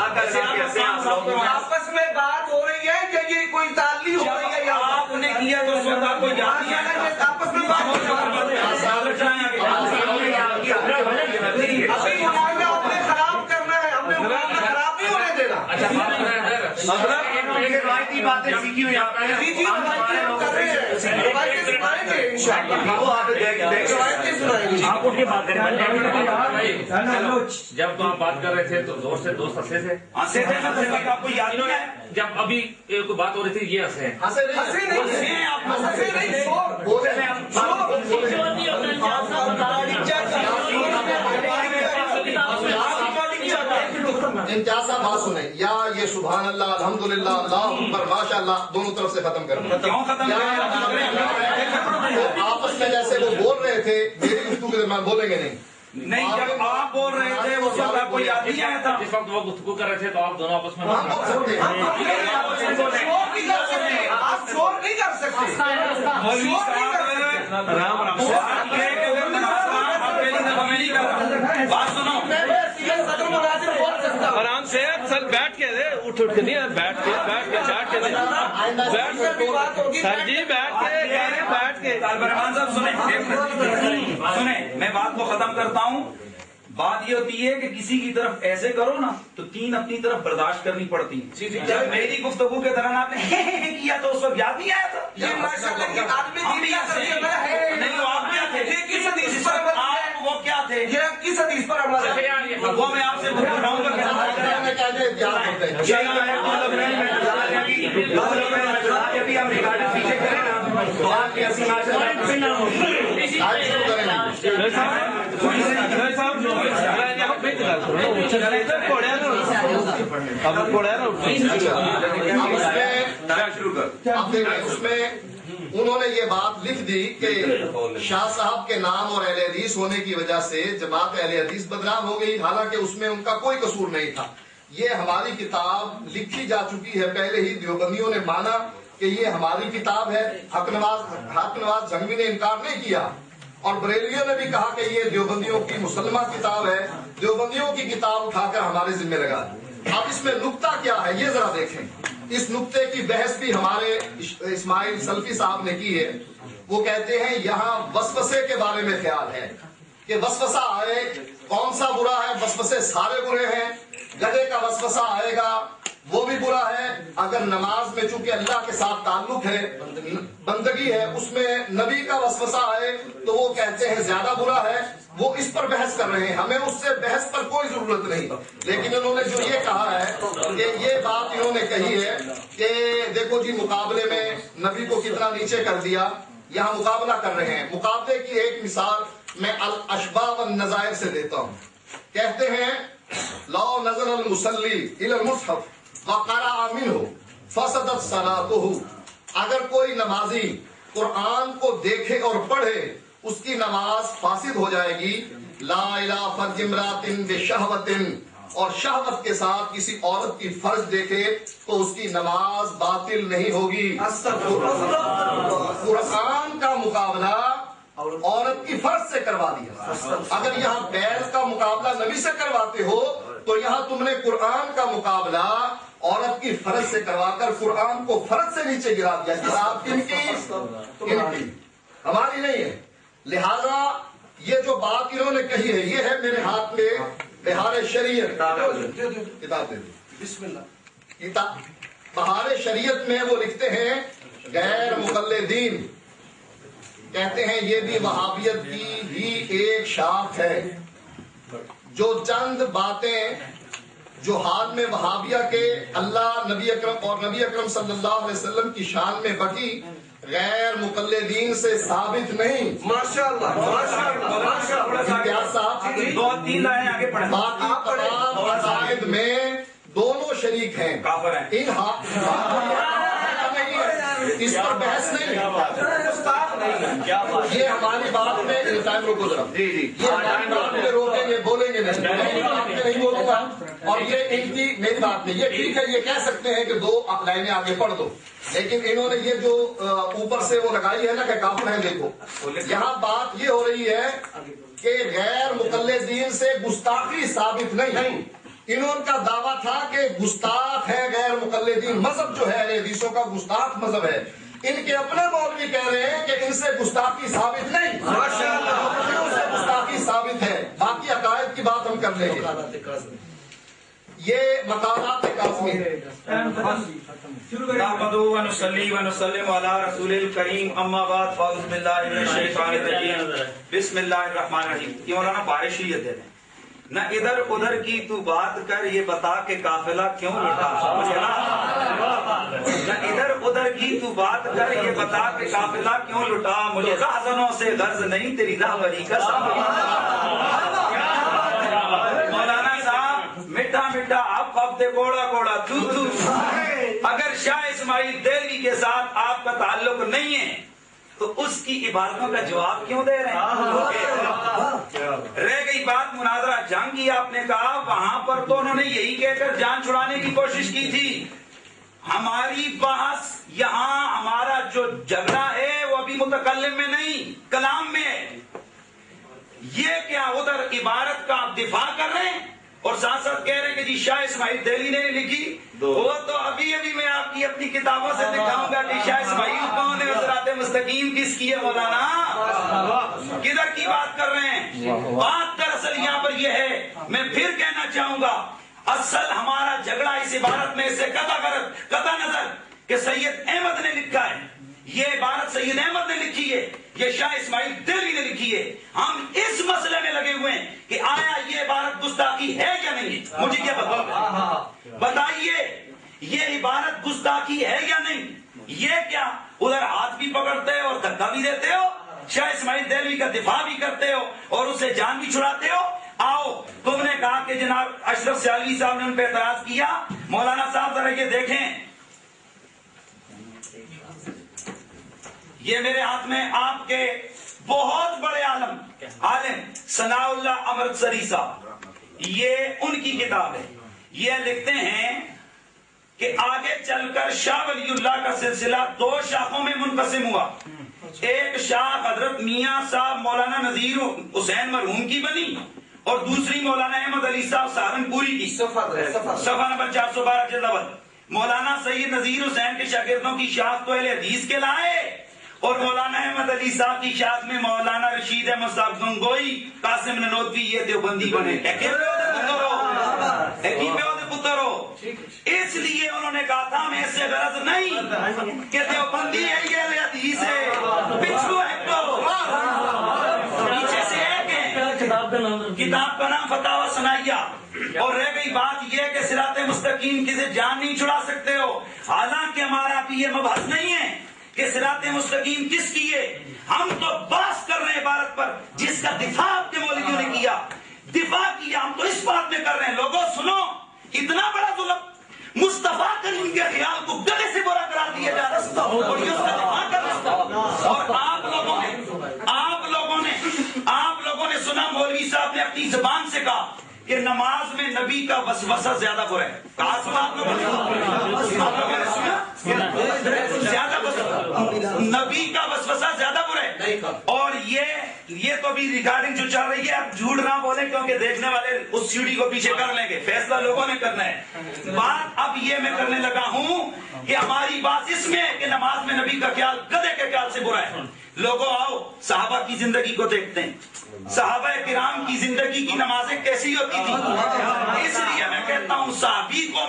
آپس میں بات ہو رہی ہے کہ یہ کوئی تعلیم ہو رہی ہے یا آپ نے کیا تو اس وقت آپ کو یاد نہیں آنا کہ آپس میں بات ہو رہی ہے. ابھی معاملہ ہم نے خراب کرنا ہے, ہم نے معاملہ خراب نہیں ہونے دینا. روایتی باتیں سیکھی ہوئی آپ نے, آپ اٹھ کے بات کریں. جب تو آپ بات کر رہے تھے تو زور سے دوست ہنسے تھے, آپ کو یاد نہیں ہے جب ابھی کوئی بات ہو رہی تھی یہ ہنسے ہیں. امتیاز صاحب بات سنیں, یا یہ سبحان اللہ الحمدللہ اللہ اکبر ماشاء اللہ دونوں طرف سے ختم کرنا. آپس میں جیسے وہ بول رہے تھے میری گفتگو کے درمیان بولیں گے نہیں. نہیں, جب آپ بول رہے تھے اس وقت آپ کو یاد نہیں آیا تھا. جس وقت وہ گفتگو کر رہے تھے تو آپ دونوں آپس میں آپ شور نہیں کر سکتے. بات سنو آرام سے سر بیٹھ کے دے, اٹھ کے نہیں, بیٹھ کے سر جی بیٹھ کے رحمان صاحب سنیں, میں بات کو ختم کرتا ہوں. بات یہ ہوتی ہے کہ کسی کی طرف ایسے کرو نا تو تین اپنی طرف برداشت کرنی پڑتی. جب میری گفتگو کے دوران آپ نے کیا تو اس وقت یاد نہیں آیا تھا. نہیں, وہ آپ کیا تھے, وہ کیا تھے, کس حدیث پر وہ میں آپ سے پوچھ رہا ہوں. اس میں انہوں نے یہ بات لکھ دی کہ شاہ صاحب کے نام اور اہل حدیث ہونے کی وجہ سے جماعت اہل حدیث بدنام ہو گئی, حالانکہ اس میں ان کا کوئی قصور نہیں تھا. یہ ہماری کتاب لکھی جا چکی ہے, پہلے ہی دیوبندیوں نے مانا کہ یہ ہماری کتاب ہے. حق نواز جھنگوی نے انکار نہیں کیا, اور بریلیوں نے بھی کہا کہ یہ دیوبندیوں کی مسلمہ کتاب ہے. دیوبندیوں کی کتاب اٹھا کر ہمارے ذمہ لگا دی. اب اس میں نقطہ کیا ہے یہ ذرا دیکھیں. اس نقطے کی بحث بھی ہمارے اسماعیل سلفی صاحب نے کی ہے. وہ کہتے ہیں یہاں وسوسے کے بارے میں خیال ہے کہ وسوسہ آئے, کون سا برا ہے؟ وسوسے سارے برے ہیں. گدھے کا وسوسہ آئے گا وہ بھی برا ہے. اگر نماز میں چونکہ اللہ کے ساتھ تعلق ہے, بندگی ہے, اس میں نبی کا وسوسہ آئے تو وہ کہتے ہیں زیادہ برا ہے. وہ اس پر بحث کر رہے ہیں, ہمیں اس سے بحث پر کوئی ضرورت نہیں. لیکن انہوں نے جو یہ کہا ہے کہ یہ بات انہوں نے کہی ہے کہ دیکھو جی مقابلے میں نبی کو کتنا نیچے کر دیا, یہاں مقابلہ کر رہے ہیں. مقابلے کی ایک مثال میں الاشباح والنظائر سے دیتا ہوں. کہتے ہیں لو نظر المصلی الی المصحف وقرأ منہ فسدت صلاۃہ, اگر کوئی نمازی قرآن کو دیکھے اور پڑھے اس کی نماز فاسد ہو جائے گی. لا الہ فرج امرأۃ بشہوۃ, اور شہوت کے ساتھ کسی عورت کی فرج دیکھے تو اس کی نماز باطل نہیں ہوگی. قرآن کا مقابلہ عورت کی فرض سے کروا دیا. اگر یہاں بیل کا مقابلہ نبی سے کرواتے ہو تو یہاں تم نے قرآن کا مقابلہ عورت کی فرض سے کروا کر قرآن کو فرض سے نیچے گرا دیا. کتاب کن کی؟ ہماری نہیں ہے. لہذا یہ جو بات انہوں نے کہی ہے یہ ہے میرے ہاتھ میں بہار شریعت کتاب دے بسم اللہ کتاب بہار شریعت میں وہ لکھتے ہیں غیر مقلدین کہتے ہیں یہ بھی وہابیت کی ہی ایک شاخ ہے جو چند باتیں جو حال میں وہابیہ کے اللہ نبی اکرم اور نبی اکرم صلی اللہ علیہ وسلم کی شان میں بٹی غیر مقلدین سے ثابت نہیں. ماشاءاللہ باقی تمام عقائد میں دونوں شریک ہیں. اس پر بحث نہیں. یہ ہماری بات میں ٹائم روکو ذرا. یہ ہماری بات میں روکیں گے, بولیں گے نہیں بولوں گا. اور یہ ان کی میری بات نہیں. یہ ٹھیک ہے, یہ کہہ سکتے ہیں کہ 2 لائنیں آگے پڑھ دو, لیکن انہوں نے یہ جو اوپر سے وہ لگائی ہے نا کہ کافر ہے. دیکھو یہاں بات یہ ہو رہی ہے کہ غیر مقلدین سے گستاخی ثابت نہیں. انہوں کا دعویٰ تھا کہ گستاخ ہے غیر مقلدین. مذہب جو ہے اہل حدیثوں کا گستاخ مذہب ہے. ان کے اپنے مولوی کہہ رہے ہیں کہ ان سے گستاخی ثابت نہیں, ماشاءاللہ سے گستاخی ثابت ہے. باقی عقائد کی بات ہم کر لیں گے. یہ مقالات کاظمی ہے. نحمدہ و نصلی و نسلم علی رسول الکریم. اما بعد فاعوذ باللہ من الشیطان الرجیم. بسم اللہ الرحمن الرحیم. یہ مولانا بارشیت دے رہے ہیں. نہ ادھر ادھر کی تو بات کر, یہ بتا کہ قافلہ کیوں لٹا. نہ ادھر ادھر کی تو بات کر, یہ بتا کہ قافلہ کیوں لٹا. مجھے راہزنوں سے غرض نہیں, تیری راہبری کا سبب. مولانا صاحب میٹھا میٹھا آپ ہفتے کوڑا کوڑا تو اگر شاہ اسماعیل دہلوی کے ساتھ آپ کا تعلق نہیں ہے تو اس کی عبادتوں کا جواب کیوں دے رہے ہیں. رہ گئی بات مناظرہ جنگ کی, آپ نے کہا وہاں پر تو انہوں نے یہی کہہ کر جان چھڑانے کی کوشش کی تھی. ہماری بحث یہاں, ہمارا جو جھگڑا ہے وہ ابھی متکلم میں نہیں کلام میں ہے. یہ کیا ادھر عبارت کا آپ دفاع کر رہے ہیں اور ساتھ ساتھ کہہ رہے ہیں کہ جی شاہ اسماعیل دہلوی نے لکھی. وہ تو ابھی ابھی میں آپ کی اپنی کتابوں سے دکھاؤں گا کہ شاہ اسماعیل کون ہے, صراط مستقیم کس کی ہے. مولانا کدھر کی بات کر رہے ہیں. بات دراصل یہاں پر یہ ہے, میں پھر کہنا چاہوں گا, اصل ہمارا جھگڑا اس عبارت میں سے قطع نظر کہ سید احمد نے لکھا ہے. یہ عبارت سید احمد نے لکھی ہے, یہ شاہ اسماعیل دہلوی نے لکھی ہے. ہم اس مسئلے میں لگے ہوئے ہیں کہ آیا یہ عبارت گستاخی ہے یا نہیں ہے. مجھے کیا بتائیے, یہ عبارت گستاخی ہے یا نہیں. یہ کیا ادھر ہاتھ بھی پکڑتے ہو اور دھکا بھی دیتے ہو, شاہ اسماعیل دہلوی کا دفاع بھی کرتے ہو اور اسے جان بھی چھڑاتے ہو. آؤ, تم نے کہا کہ جناب اشرف سیالوی صاحب نے ان پہ اعتراض کیا. مولانا صاحب ذرا یہ دیکھیں, یہ میرے ہاتھ میں آپ کے بہت بڑے عالم ثناء اللہ امرتسری صاحب, یہ ان کی کتاب ہے. یہ لکھتے ہیں کہ آگے چل کر شاہ ولی اللہ کا سلسلہ دو شاخوں میں منقسم ہوا. ایک شاخ حضرت میاں صاحب مولانا نذیر حسین مرحوم کی بنی اور دوسری مولانا احمد علی صاحب سہارنپوری کی. صفحہ نمبر 412 جلد اول. مولانا سید نذیر حسین کے شاگردوں کی شاخ تو اہل حدیث کے لائے اور مولانا احمد علی صاحب کی شاخ میں مولانا رشید احمد صاحب گنگوئی, قاسم ننوتوی, یہ دیوبندی بنے. پتر ہو, اس لیے انہوں نے کہا تھا ہمیں اس سے غرض نہیں کہ دیوبندی ہے یہ اہل حدیث ہے. پچھلو ہے تو پیچھے سے ایک ہے, کتاب کا نام فتاوی ثنائیہ. اور رہ گئی بات یہ کہ صراط مستقیم کسی جان نہیں چھڑا سکتے ہو. حالانکہ ہمارا بھی یہ مبحث نہیں ہے کہ صراط مستقیم کس کی ہے. ہم تو بحث کر رہے ہیں عبارت پر جس کا دفاع آپ کے مولویوں نے کیا, دفاع کیا. ہم تو اس بات میں کر رہے ہیں, لوگوں سنو, اتنا بڑا ظلم مصطفیٰ کریم کے خیال کو گلے سے برا قرار دیا جا رہا ہے اور یہ اس کا دفاع کر رہا ہے. اور آپ لوگوں نے سنا مولوی صاحب نے اپنی زبان سے کہا کہ نماز میں نبی کا وسوسہ زیادہ برا ہے. کہا سنا آپ لوگوں نے سنا زیادہ نبی کا وسوسہ زیادہ برا ہے. اور یہ تو بھی ریکارڈنگ جو چل رہی ہے, آپ جھوٹ نہ بولیں کیونکہ دیکھنے والے اس سیڑھی کو پیچھے کر لیں گے. فیصلہ لوگوں نے کرنا ہے. بات اب یہ میں کرنے لگا ہوں کہ ہماری بات اس میں ہے کہ نماز میں نبی کا خیال گدھے کے خیال سے برا ہے. لوگوں آؤ صحابہ کی زندگی کو دیکھتے ہیں. صحابہ کرام کی زندگی کی نمازیں کیسی ہوتی تھی. اس لیے میں کہتا ہوں صحابی کو